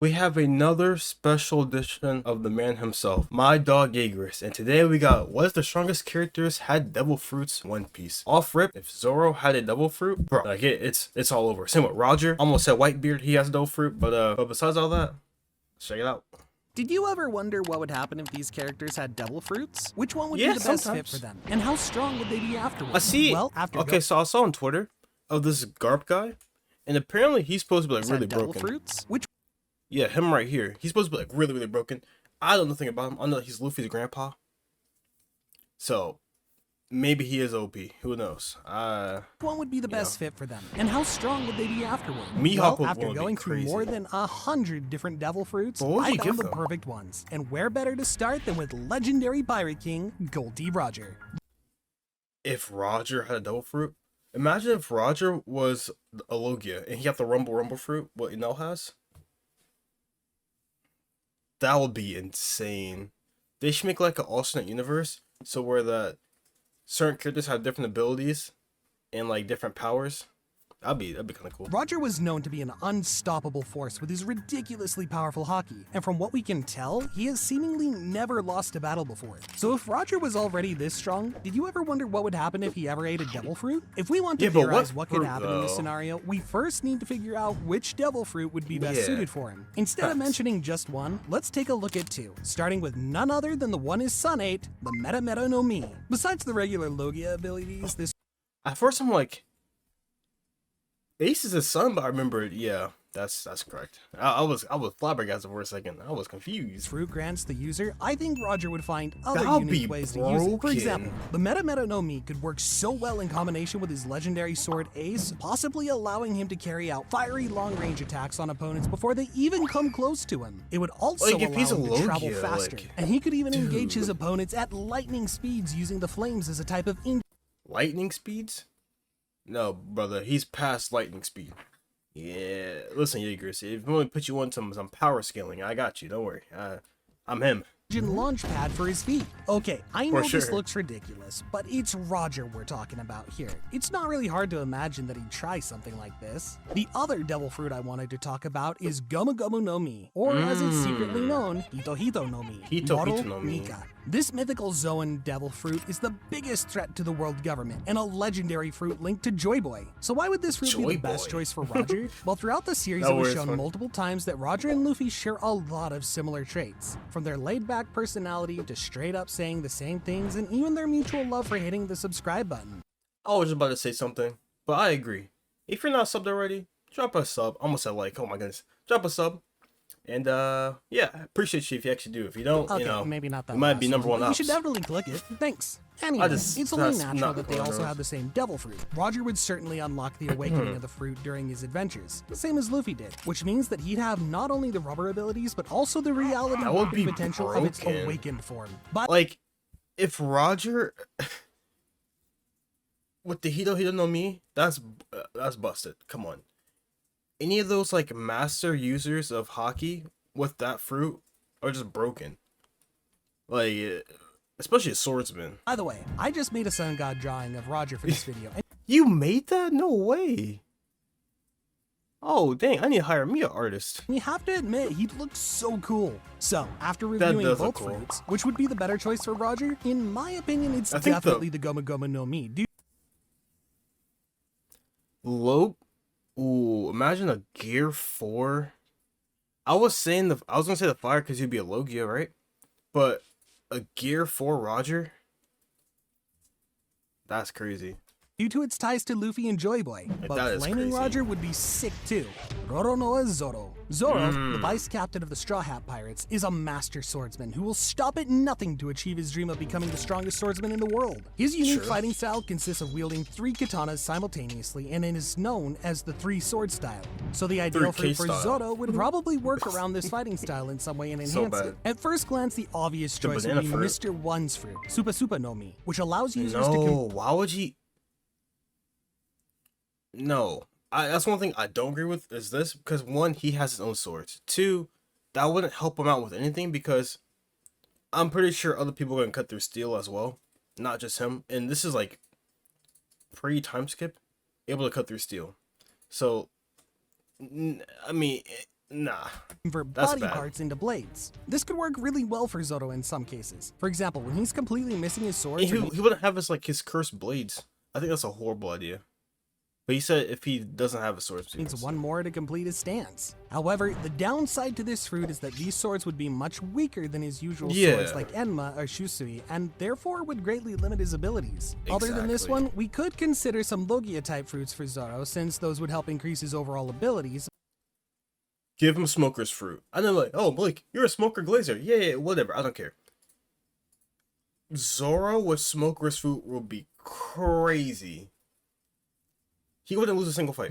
We have another special edition of the man himself, my dog Jaegers, and today we got what is the strongest characters had devil fruits in One Piece. Off rip, if Zoro had a devil fruit, bro, like it's all over. Same with Roger. Almost said Whitebeard, he has a devil fruit, but besides all that, check it out. Did you ever wonder what would happen if these characters had devil fruits? Which one would Yeah, be the best sometimes. fit for them? And how strong would they be afterwards? I see. Well, after Okay, so I saw on Twitter of this Garp guy, and apparently he's supposed to be like Goats really had devil broken. fruits? Which Yeah, him right here. He's supposed to be like really broken. I don't know nothing about him. I know that he's Luffy's grandpa. So maybe he is OP. Who knows? one would be the best fit for them? And how strong would they be afterward? Mihawk Well, would after wanna be going through crazy. more than 100 different devil fruits, But what would I you give found the them? perfect ones. And where better to start than with legendary pirate king, Goldie Roger. If Roger had a devil fruit, imagine if Roger was a Logia and he got the Rumble fruit, what Enel has. That would be insane. They should make like an alternate universe, so where the certain characters have different abilities and like different powers. That'd be kind of cool. Roger was known to be an unstoppable force with his ridiculously powerful hockey, and from what we can tell, he has seemingly never lost a battle before. So if Roger was already this strong, did you ever wonder what would happen if he ever ate a devil fruit? If we want to Yeah, but theorize what what could fruit, happen in this though? scenario, we first need to figure out which devil fruit would be best Yeah. suited for him. Instead of Facts. mentioning just one, let's take a look at two, starting with none other than the one his son ate, the Meta no Mi. Besides the regular Logia abilities, this At first, I'm like, Ace is his son, but I remember, yeah, that's correct. I was flabbergasted for a second. I was confused. fruit grants the user, I think Roger would find other That'll be unique ways to use it. For broken. example, the Meta no Mi could work so well in combination with his legendary sword Ace, possibly allowing him to carry out fiery long-range attacks on opponents before they even come close to him. It would also Like, if allow he's a him to travel Logia, faster, like, and he could even engage his dude. opponents at lightning speeds using the flames as a type of Lightning speeds? No, brother, he's past lightning speed. Yeah, listen, Jaegers, if you want to put you on some power scaling, I got you. Don't worry. I'm him. launch pad for his feet. Okay, I know For this sure. looks ridiculous, but it's Roger we're talking about here. It's not really hard to imagine that he'd try something like this. The other devil fruit I wanted to talk about is Gomu Gomu no Mi, or as it's secretly known, Hito Hito no Mi. Hito Moro Hito no Mi. Mika. This mythical Zoan devil fruit is the biggest threat to the world government and a legendary fruit linked to Joy Boy. So why would this fruit be Joy the best Boy. choice for Roger? Well, throughout the series That it was word's shown fun. multiple times that Roger and Luffy share a lot of similar traits, from their laid-back personality to straight up saying the same things, and even their mutual love for hitting the subscribe button. I was just about to say something, but I agree. If you're not subbed already, drop a sub. Almost said like, oh my goodness, drop a sub. And yeah, I appreciate you if you actually do. If you don't, Okay, you know, maybe not that. you might last be number one but you ops. should definitely click it. Thanks. Anyway, just- it's only that's natural not that they going also on. have the same devil fruit. Roger would certainly unlock the awakening of the fruit during his adventures, same as Luffy did, which means that he'd have not only the rubber abilities, but also the reality That would mapping be potential of its broken. awakened form. But Like, if Roger with the Hito Hito no Mi, that's busted. Come on. Any of those like master users of hockey with that fruit are just broken. Like, especially a swordsman. by the way, I just made a sun god drawing of Roger for this video, and You made that? No way. Oh dang! I need to hire me an artist. you have to admit, he looks so cool. So, after reviewing does both look cool. fruits, which would be the better choice for Roger? In my opinion, it's I think definitely the Gomu Gomu no Mi. Low. Ooh, imagine a Gear 4. I was gonna say the fire because you'd be a Logia, right? But a Gear 4 Roger? That's crazy. Due to its ties to Luffy and Joy Boy, but that is Flaming crazy. Roger would be sick too. Roronoa Zoro. Zoro, Hmm. the vice captain of the Straw Hat Pirates, is a master swordsman who will stop at nothing to achieve his dream of becoming the strongest swordsman in the world. His unique Sure. fighting style consists of wielding 3 katanas simultaneously, and it is known as the 3-sword style. So the ideal 3K fruit for style. Zoro would probably work around this fighting style in some way and So enhance bad. it. At first glance, the obvious The choice would banana be fruit. Mr. One's fruit, Supa no Mi, which allows users to No, why would he? No, that's one thing I don't agree with is this because one, he has his own swords. Two, that wouldn't help him out with anything because I'm pretty sure other people are gonna cut through steel as well, not just him. And this is like pre-time skip, able to cut through steel. So, I mean, Nah, convert that's body bad. parts into blades. This could work really well for Zoro in some cases. For example, when he's completely missing his swords, He wouldn't have his cursed blades. I think that's a horrible idea. But he said if he doesn't have a sword, needs one more to complete his stance. However, the downside to this fruit is that these swords would be much weaker than his usual swords like Enma or Shusui, and therefore would greatly limit his abilities. Other than this one, we could consider some Logia type fruits for Zoro, since those would help increase his overall abilities. Give him Smoker's Fruit. And then like, oh, Malik, you're a Smoker Glazer. Yeah, whatever. I don't care. Zoro with Smoker's Fruit will be crazy. He wouldn't lose a single fight.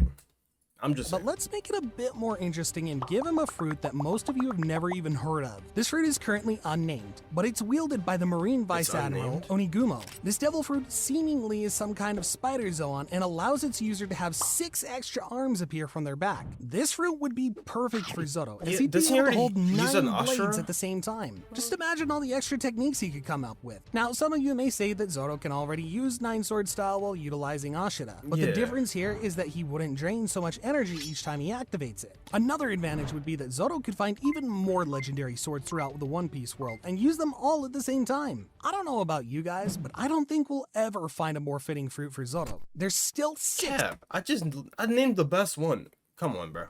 I'm just saying. But let's make it a bit more interesting and give him a fruit that most of you have never even heard of. This fruit is currently unnamed, but it's wielded by the Marine Vice Admiral Onigumo. This devil fruit seemingly is some kind of spider zoan and allows its user to have 6 extra arms appear from their back. This fruit would be perfect for Zoro, as he'd be able to hold 9 blades at the same time. Just imagine all the extra techniques he could come up with. Now, some of you may say that Zoro can already use 9-sword style while utilizing Ashura, but the difference here is that he wouldn't drain so much energy each time he activates it. Another advantage would be that Zoro could find even more legendary swords throughout the One Piece world and use them all at the same time. I don't know about you guys, but I don't think we'll ever find a more fitting fruit for Zoro. There's still 6. Cap, I named the best one. Come on, bro.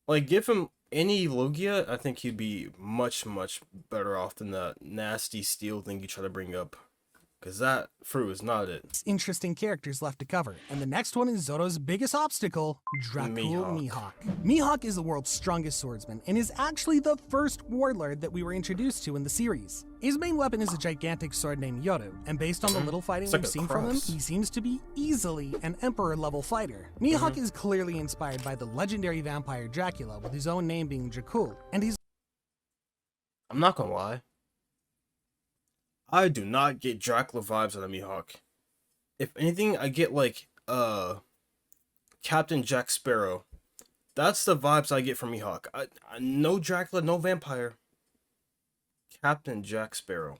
Like, give him any Logia, I think he'd be much, much better off than the nasty steel thing you try to bring up. Because that fruit is not it. Interesting characters left to cover, and the next one is Zoro's biggest obstacle, Dracul Mihawk. Mihawk is the world's strongest swordsman, and is actually the first warlord that we were introduced to in the series. His main weapon is a gigantic sword named Yoru, and based on the little fighting we've seen from him, he seems to be easily an Emperor-level fighter. Mihawk is clearly inspired by the legendary vampire Dracula, with his own name being Dracul, and he's... I'm not gonna lie. I do not get Dracula vibes out of Mihawk. If anything, I get like Captain Jack Sparrow. That's the vibes I get from Mihawk. I no Dracula, no vampire. Captain Jack Sparrow.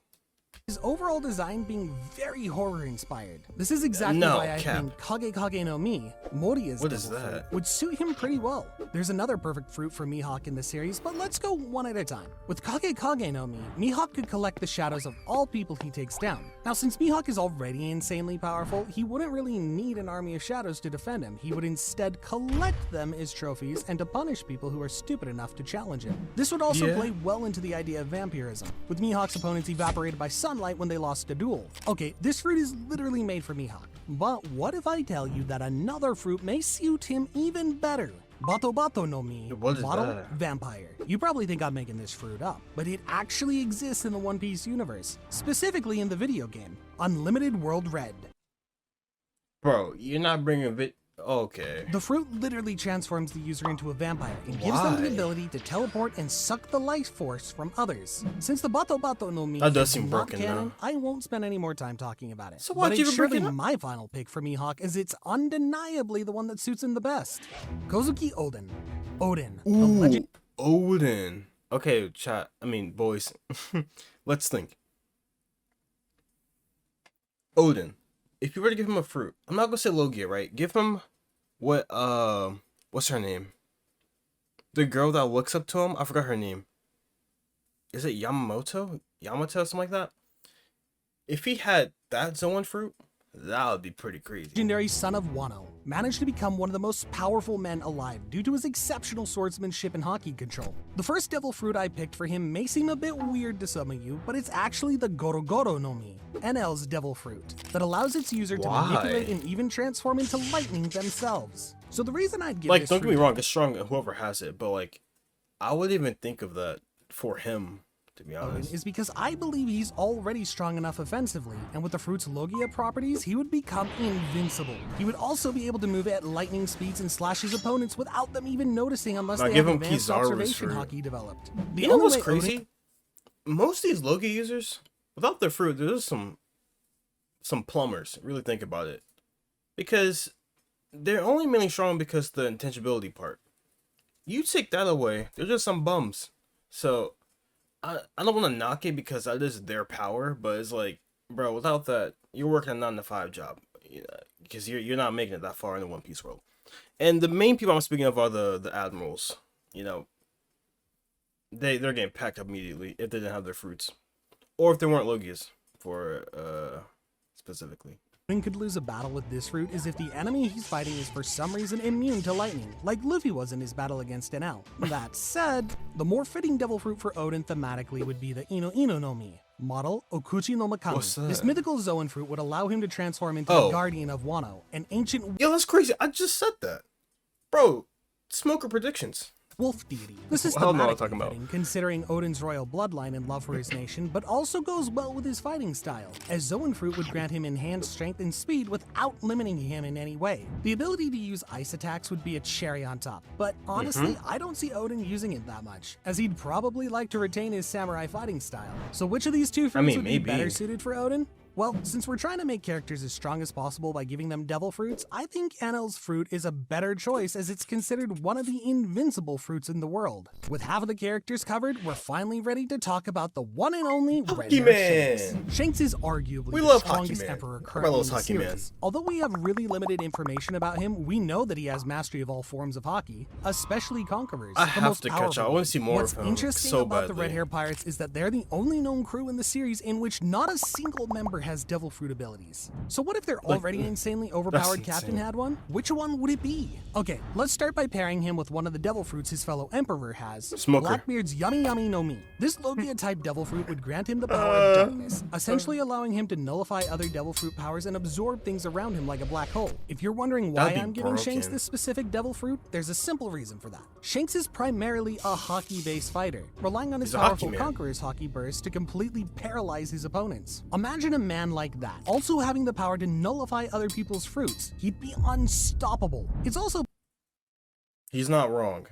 His overall design being very horror-inspired. This is exactly why I think Kage Kage no Mi, Moriya's devil fruit, would suit him pretty well. There's another perfect fruit for Mihawk in the series, but let's go one at a time. With Kage Kage no Mi, Mihawk could collect the shadows of all people he takes down. Now, since Mihawk is already insanely powerful, he wouldn't really need an army of shadows to defend him. He would instead collect them as trophies and to punish people who are stupid enough to challenge him. This would also play well into the idea of vampirism, with Mihawk's opponents evaporated by sunlight when they lost a duel. Okay, this fruit is literally made for Mihawk, but what if I tell you that another fruit may suit him even better? Bato Bato no Mi, Bottle Vampire. You probably think I'm making this fruit up, but it actually exists in the One Piece universe, specifically in the video game, Unlimited World Red. Bro, you're not bringing okay. The fruit literally transforms the user into a vampire and gives them the ability to teleport and suck the life force from others. Since the Bato Bato no Mi does seem not broken canon, now. I won't spend any more time talking about it. So why'd you it's even bring surely it up? my final pick for Mihawk, as it's undeniably the one that suits him the best. Kozuki Odin. Odin, the legend. Odin. Okay, boys. Let's think. Odin. If you were to give him a fruit, I'm not gonna say Logia, right? Give him what's her name? The girl that looks up to him, I forgot her name. Is it Yamamoto? Something like that? If he had that Zoan fruit, that would be pretty crazy. Legendary son of Wano managed to become one of the most powerful men alive due to his exceptional swordsmanship and hockey control. The first devil fruit I picked for him may seem a bit weird to some of you, but it's actually the Gorogoro no Mi, NL's devil fruit, that allows its user to manipulate and even transform into lightning themselves. So the reason I'd give this don't get me wrong, it's strong whoever has it, but like, I wouldn't even think of that for him, to be honest. Is because I believe he's already strong enough offensively, and with the fruit's Logia properties, he would become invincible. He would also be able to move at lightning speeds and slash his opponents without them even noticing unless they have advanced observation hockey developed. You know what's crazy? Most of these Logia users, without their fruit, there's some plumbers. Really think about it. Because they're only mainly strong because the intangibility part. You take that away, they're just some bums. So I don't want to knock it because that is their power, but it's like, bro, without that, you're working a 9-to-5 job, because you're not making it that far in the One Piece world. And the main people I'm speaking of are the admirals, you know, they're getting packed up immediately if they didn't have their fruits, or if they weren't Logias for specifically. Odin could lose a battle with this fruit is if the enemy he's fighting is for some reason immune to lightning, like Luffy was in his battle against Enel. That said, the more fitting devil fruit for Odin thematically would be the Ino Ino no Mi, model Okuchi no Makami. What's that? This mythical Zoan fruit would allow him to transform into Oh. the Guardian of Wano, an ancient Yo, that's crazy. I just said that, bro. Smoker predictions. wolf deity. This is I don't know what I'm thematically talking about. fitting, considering Odin's royal bloodline and love for his nation, but also goes well with his fighting style, as Zoan fruit would grant him enhanced strength and speed without limiting him in any way. The ability to use ice attacks would be a cherry on top, but honestly, I don't see Odin using it that much, as he'd probably like to retain his samurai fighting style. So which of these two fruits would be maybe. better suited for Odin? Well, since we're trying to make characters as strong as possible by giving them devil fruits, I think Enel's fruit is a better choice as it's considered one of the invincible fruits in the world. With half of the characters covered, we're finally ready to talk about the one and only Red Hair Man. Shanks. Shanks is arguably We the love Hockey strongest Man. emperor Carmelo's currently in the Hockey Man. series. Although we have really limited information about him, we know that he has mastery of all forms of hockey, especially Conquerors. I the have most to catch up. powerful I want to see more What's of him interesting so about the badly. Red Hair Pirates is that they're the only known crew in the series in which not a single member has devil fruit abilities. So what if their already insanely overpowered captain insane. had one? Which one would it be? Okay, let's start by pairing him with one of the devil fruits his fellow emperor has. Smoker. Blackbeard's Yummy Yummy no Mi. This Logia type devil fruit would grant him the power of darkness, essentially allowing him to nullify other devil fruit powers and absorb things around him like a black hole. If you're wondering why That'd be I'm giving Shanks broken. this specific devil fruit, there's a simple reason for that. Shanks is primarily a hockey-based fighter, relying on his He's a hockey powerful man. Conqueror's hockey burst to completely paralyze his opponents. Imagine a man like that, also having the power to nullify other people's fruits. He'd be unstoppable. It's also He's not wrong.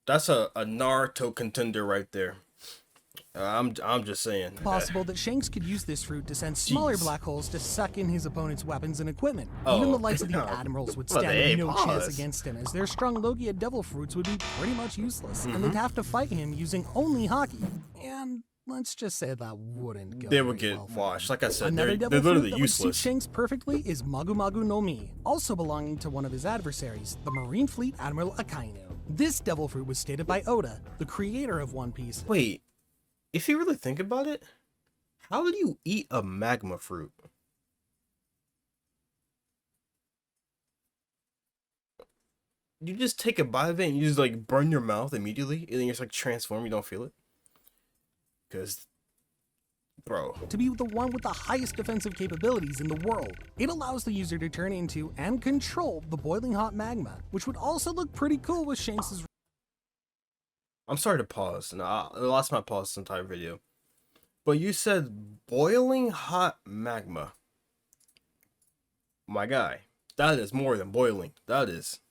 That's a Naruto contender right there. I'm just saying. possible that Shanks could use this fruit to send smaller Jeez. black holes to suck in his opponent's weapons and equipment. Oh. Even the likes of the admirals would Well, stand hey, no chance pause. against him, as their strong Logia devil fruits would be pretty much useless, and Mm-hmm. they'd have to fight him using only hockey. And let's just say that wouldn't go They very would get well for washed. them. Like I said, Another they're devil fruit literally that would suit useless. Shanks perfectly is Magu Magu no Mi, also belonging to one of his adversaries, the Marine Fleet Admiral Akainu. This devil fruit was stated by Oda, the creator of One Piece. Wait, if you really think about it, how do you eat a magma fruit? You just take a bite of it and you just like burn your mouth immediately, and then you just like transform. You don't feel it, because, bro, To be the one with the highest defensive capabilities in the world. It allows the user to turn into and control the boiling hot magma, which would also look pretty cool with Shanks' I'm sorry to pause. No, I lost my pause this entire video. But you said boiling hot magma. My guy, that is more than boiling. That is.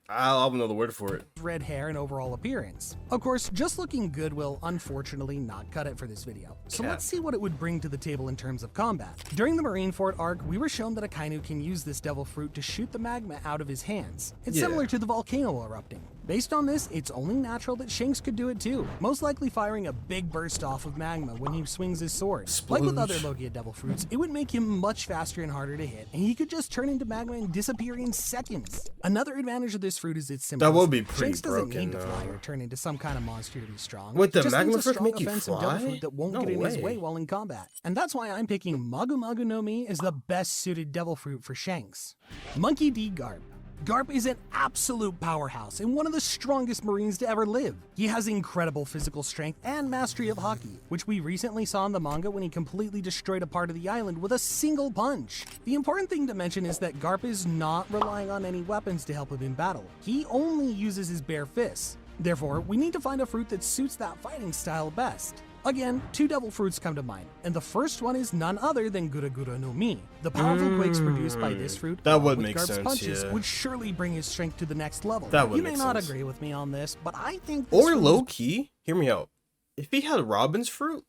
I'll have another word for it. red hair and overall appearance. Of course, just looking good will unfortunately not cut it for this video. So Cap. let's see what it would bring to the table in terms of combat. During the Marineford arc, we were shown that Akainu can use this devil fruit to shoot the magma out of his hands. It's Yeah. similar to the volcano erupting. Based on this, it's only natural that Shanks could do it too, most likely firing a big burst off of magma when he swings his sword. Like with other Splooge. Logia devil fruits, it would make him much faster and harder to hit, and he could just turn into magma and disappear in seconds. Another advantage of this fruit is its simplicity. That would be pretty Shanks doesn't broken, need to fly though. or turn into some kind of monster to be strong. Wait, the Just magma needs a fruit strong make you offensive fly? devil fruit that won't No get in his way. way while in combat. And that's why I'm picking Magu Magu no Mi as the best suited devil fruit for Shanks. Monkey D. Garp. Garp is an absolute powerhouse and one of the strongest Marines to ever live. He has incredible physical strength and mastery of hockey, which we recently saw in the manga when he completely destroyed a part of the island with a single punch. The important thing to mention is that Garp is not relying on any weapons to help him in battle. He only uses his bare fists. Therefore, we need to find a fruit that suits that fighting style best. Again, two devil fruits come to mind, and the first one is none other than Gura Gura no Mi. The powerful quakes produced by this fruit, That along would with make Garp's sense, punches, yeah. would surely bring his strength to the next level. That would You may make not sense. agree with me on this, but I think this Or fruit low is key, hear me out. If he had Robin's fruit,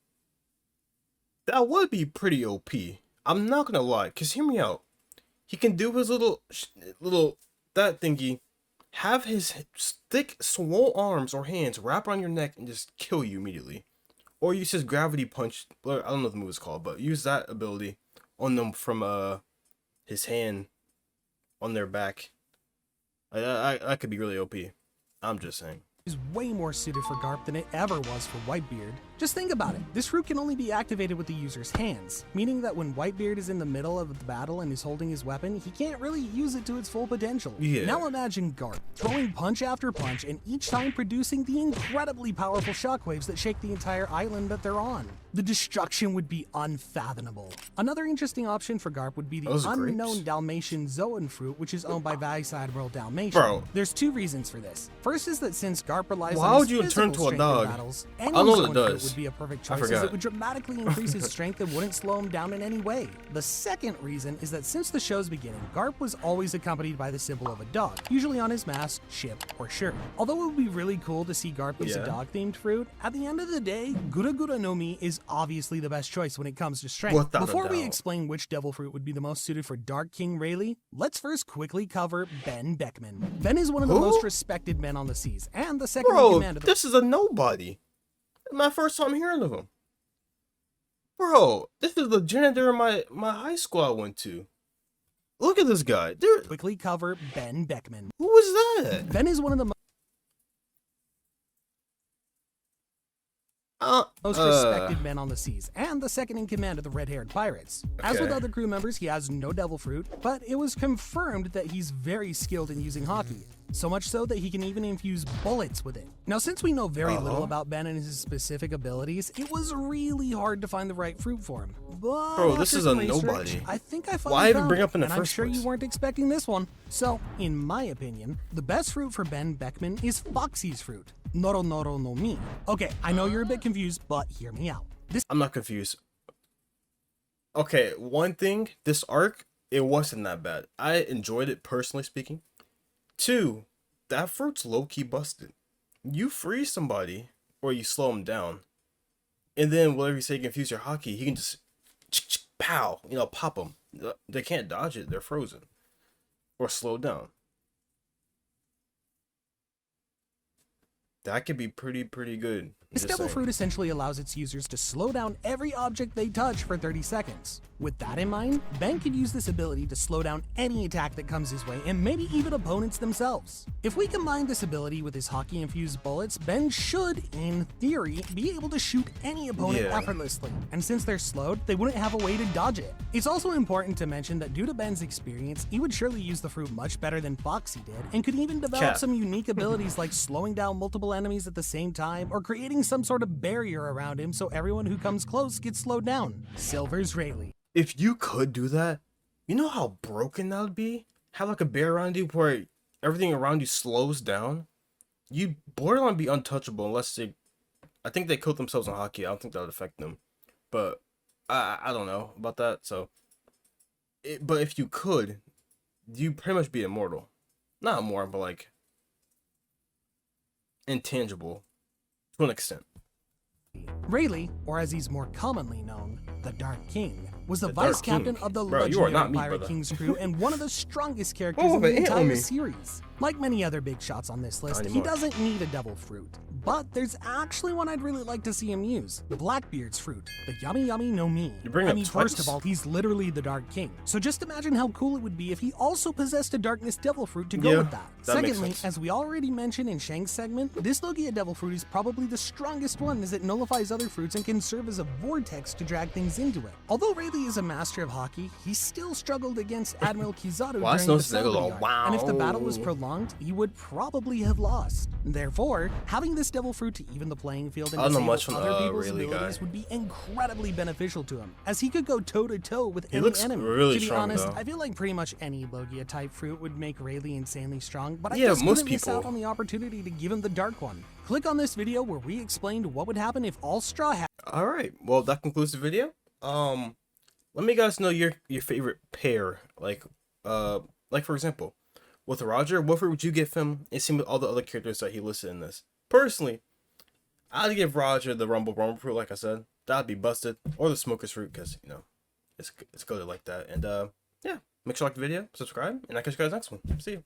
that would be pretty OP. I'm not gonna lie, cause hear me out. He can do his little that thingy, have his thick, swole arms or hands wrap around your neck and just kill you immediately. Or use his gravity punch. I don't know what the move is called, but use that ability on them from his hand on their back. I could be really OP. I'm just saying. Is way more suited for Garp than it ever was for Whitebeard. Just think about it. This fruit can only be activated with the user's hands, meaning that when Whitebeard is in the middle of the battle and is holding his weapon, he can't really use it to its full potential. Yeah. Now imagine Garp, throwing punch after punch and each time producing the incredibly powerful shockwaves that shake the entire island that they're on. The destruction would be unfathomable. Another interesting option for Garp would be the unknown Dalmatian Zoan fruit, which is owned by Vice Admiral Dalmatian. Bro. There's two reasons for this. First is that since Garp relies Why on would his you turn physical to a strength in dog? battles, I any don't know what Zoan it fruit does. would be a perfect I choice as forgot. it would dramatically increase his strength and wouldn't slow him down in any way. The second reason is that since the show's beginning, Garp was always accompanied by the symbol of a dog, usually on his mask, ship, or shirt. Although it would be really cool to see Garp use a dog-themed fruit, at the end of the day, Gura Gura no Mi is obviously the best choice when it comes to strength. Without a Before we doubt. explain which devil fruit would be the most suited for Dark King Rayleigh, let's first quickly cover Ben Beckman. Ben is one of the Who? most respected men on the seas, and the second in Bro, command of the this is a nobody. My first time hearing of him. Bro, this is the janitor in my high school I went to. Look at this guy. Dude, quickly cover Ben Beckman. who is that? Ben is one of the most respected men on the seas, and the second in command of the red-haired pirates. As with Okay. other crew members, he has no devil fruit, but it was confirmed that he's very skilled in using hockey. So much so that he can even infuse bullets with it. Now, since we know very little about Ben and his specific abilities, it was really hard to find the right fruit for him. But Bro, this after is a some research, nobody. I think I Why finally even found bring it, up in the and I'm first sure place? you weren't expecting this one. So, in my opinion, the best fruit for Ben Beckman is Foxy's fruit, Noro Noro no Mi. Okay, I know you're a bit confused, but hear me out. This I'm not confused. Okay, one thing, this arc, it wasn't that bad. I enjoyed it, personally speaking. Two, that fruit's low-key busted. You freeze somebody, or you slow them down, and then whatever you say confuse your hockey, he can just pow, pop them. They can't dodge it, they're frozen. Or slowed down. That could be pretty good. This Just devil saying. fruit essentially allows its users to slow down every object they touch for 30 seconds. With that in mind, Ben could use this ability to slow down any attack that comes his way, and maybe even opponents themselves. If we combine this ability with his hockey-infused bullets, Ben should, in theory, be able to shoot any opponent Yeah. effortlessly. And since they're slowed, they wouldn't have a way to dodge it. It's also important to mention that due to Ben's experience, he would surely use the fruit much better than Foxy did, and could even develop Cap. some unique abilities like slowing down multiple enemies at the same time, or creating some sort of barrier around him so everyone who comes close gets slowed down. Silver's Rayleigh. If you could do that, you know how broken that would be? Have like a bear around you where everything around you slows down? You'd borderline be untouchable unless I think they killed themselves in hockey. I don't think that would affect them. But I don't know about that. So, but if you could, you'd pretty much be immortal. Not immortal, but like intangible to an extent. Rayleigh, or as he's more commonly known, the Dark King, was the The vice Dark captain King. of the Bro, you are legendary not me, Pirate brother. King's crew and one of the strongest characters Oh, in but the hit on entire me. series. Like many other big shots on this list, Not he anymore. doesn't need a devil fruit. But there's actually one I'd really like to see him use, Blackbeard's fruit, the Yummy Yummy no Mi. You bring I up mean, twice? first of all, he's literally the Dark King. So just imagine how cool it would be if he also possessed a Darkness Devil Fruit to go Yeah, with that. that makes Secondly, sense. as we already mentioned in Shank's segment, this Logia Devil Fruit is probably the strongest one as it nullifies other fruits and can serve as a vortex to drag things into it. Although Rayleigh is a master of hockey, he still struggled against Admiral Kizaru Well, I during the noticed they go, Celebrity arc, and if the battle was wow. prolonged, he would probably have lost. Therefore, having this Devil Fruit to even the playing field and I don't know disable much from other the people's Rayleigh abilities guy. would be incredibly beneficial to him, as he could go toe-to-toe with any looks enemy. really to be strong, honest, though. I feel like pretty much any Logia-type fruit would make Rayleigh insanely strong, but I Yeah, just most couldn't miss out people. on the opportunity to give him the Dark one. Click on this video where we explained what would happen if all straw hats All right. Well, that concludes the video. Let me guys know your favorite pair. Like for example, with Roger, what fruit would you give him? And same with all the other characters that he listed in this. Personally, I'd give Roger the Rumble fruit, like I said. That'd be busted, or the Smoker's fruit, because it's good like that. And yeah, make sure you like the video, subscribe, and I'll catch you guys next one. See you.